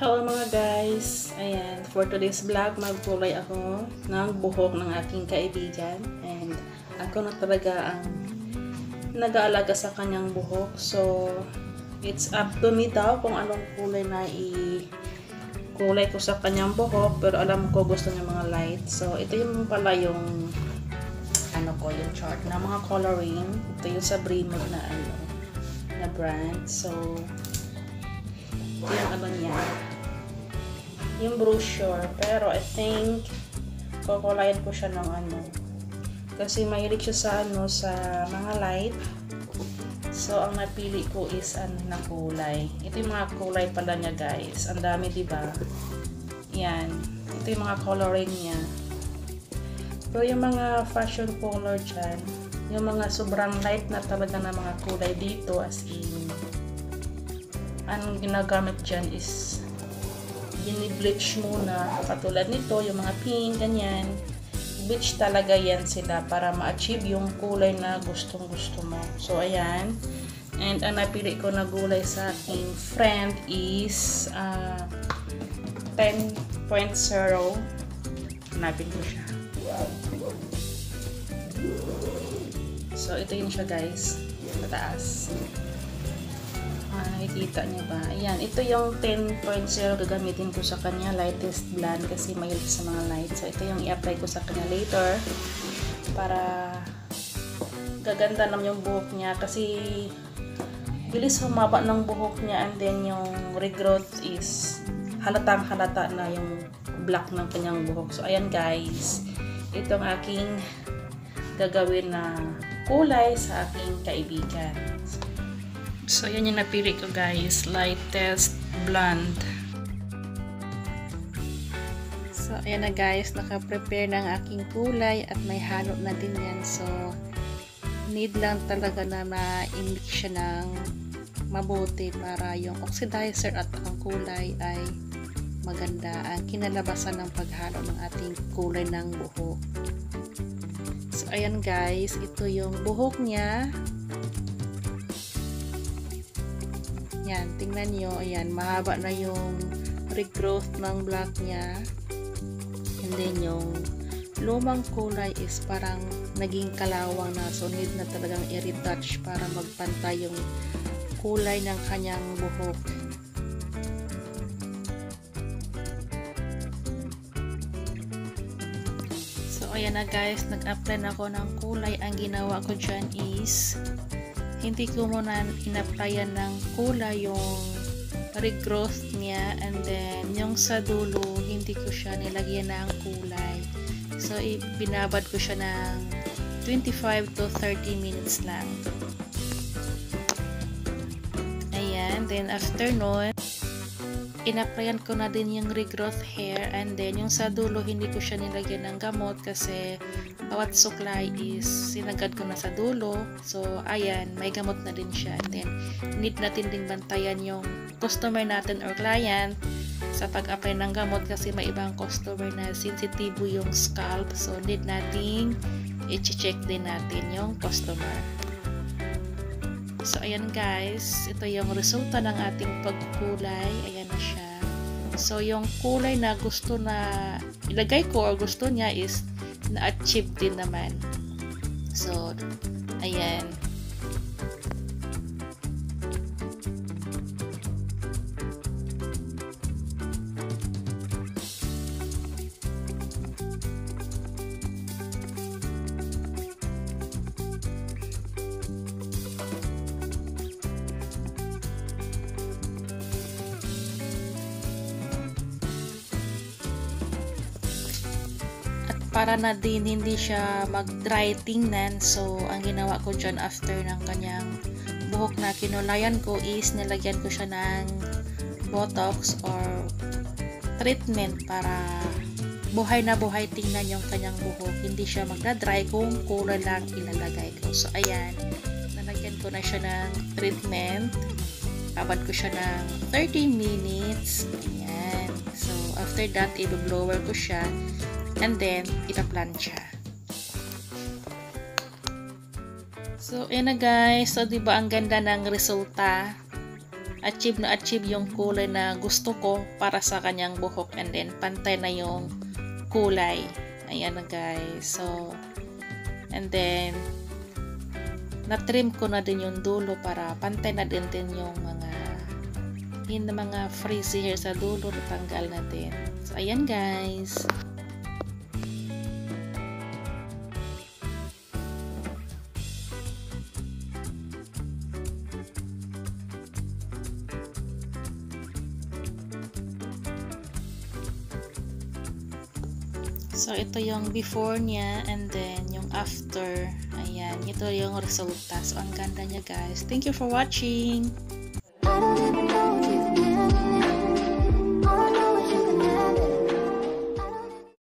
Hello mga guys! Ayan, for today's vlog, magkulay ako ng buhok ng aking kaibigan. And ako na talaga ang nag-aalaga sa kanyang buhok. So, it's up to me daw kung anong kulay na kulay ko sa kanyang buhok. Pero alam ko gusto niya mga light. So, ito yung pala yung yung chart na mga coloring. Ito yung sa Bremod na brand. So, ito yung niya. Yung brochure. Pero I think kukulayan ko siya ng kasi mahilig siya sa sa mga light. So, ang napili ko is na kulay. Ito yung mga kulay pala niya guys. Ang dami diba? Yan. Ito yung mga coloring niya. Pero yung mga fashion color dyan, yung mga sobrang light na talaga na mga kulay dito, as in, anong ginagamit dyan is gini-bleach muna. Katulad nito, yung mga pink, ganyan. Bleach talaga yan sila para ma-achieve yung kulay na gustong-gusto mo. So, ayan. And ang napili ko na gulay sa aking friend is 10.0. Hanapin ko siya. So, ito yun siya guys. Mataas. Nakikita niyo ba? Ayan. Ito yung 10.0 gagamitin ko sa kanya. Lightest blonde kasi mahilig sa mga light. So, ito yung i-apply ko sa kanya later. Para gaganda naman yung buhok niya. Kasi bilis humaba ng buhok niya. And then yung regrowth is halatang halata na yung black ng kanyang buhok. So, ayan guys. Itong aking gagawin na kulay sa aking kaibigan. So, yan yung napili ko guys. Lightest blonde. So, ayan na guys. Naka-prepare ng aking kulay at may halo na din yan. So, need lang talaga na ma-mix siya ng mabuti para yung oxidizer at ang kulay ay maganda ang kinalabasan ng paghalo ng ating kulay ng buhok. So, ayan guys, ito yung buhok niya. Yan, tingnan nyo, ayan, mahaba na yung regrowth ng black niya. And then yung lumang kulay is parang naging kalawang na, so need na talagang i-retouch para magpantay yung kulay ng kanyang buhok. Ayan na guys, nag-apply na ako ng kulay. Ang ginawa ko dyan is hindi ko muna in-applyan ng kulay yung regrowth niya, and then yung sa dulo hindi ko siya nilagyan ng kulay. So binabad ko siya ng 25 to 30 minutes lang. Ayan, then after nun in-applyan ko na din yung regrowth hair, and then yung sa dulo hindi ko siya nilagyan ng gamot kasi bawat suklay is sinagad ko na sa dulo. So ayan, may gamot na din siya. And then need natin ding bantayan yung customer natin or client sa pag-apply ng gamot kasi may ibang customer na sensitibo yung scalp. So need nating i-check din natin yung customer. So, ayan guys, ito yung resulta ng ating pagkulay. Ayan na siya. So, yung kulay na gusto na ilagay ko or gusto niya is na-achieve din naman. So, ayan. Para na din hindi siya mag-dry tingnan, so ang ginawa ko dyan after ng kanyang buhok na kinulayan ko is nilagyan ko siya ng botox or treatment para buhay na buhay tingnan yung kanyang buhok, hindi siya magda-dry kung kulay lang ilalagay ko. So ayan, nalagyan ko na siya ng treatment, babad ko siya ng 30 minutes. Ayan, so after that i-blower ko siya. And then, ita-plancha. So, ayan na guys. So, diba ang ganda ng resulta? achieve yung kulay na gusto ko para sa kanyang buhok, and then pantay na yung kulay. Ayan na guys. So, and then na-trim ko na din yung dulo para pantay na din yung mga frizzy hair sa dulo, natanggal na din. So, ayan guys. So, ito yung before niya and then yung after. Ayan, ito yung resulta. So, ang ganda niya guys. Thank you for watching!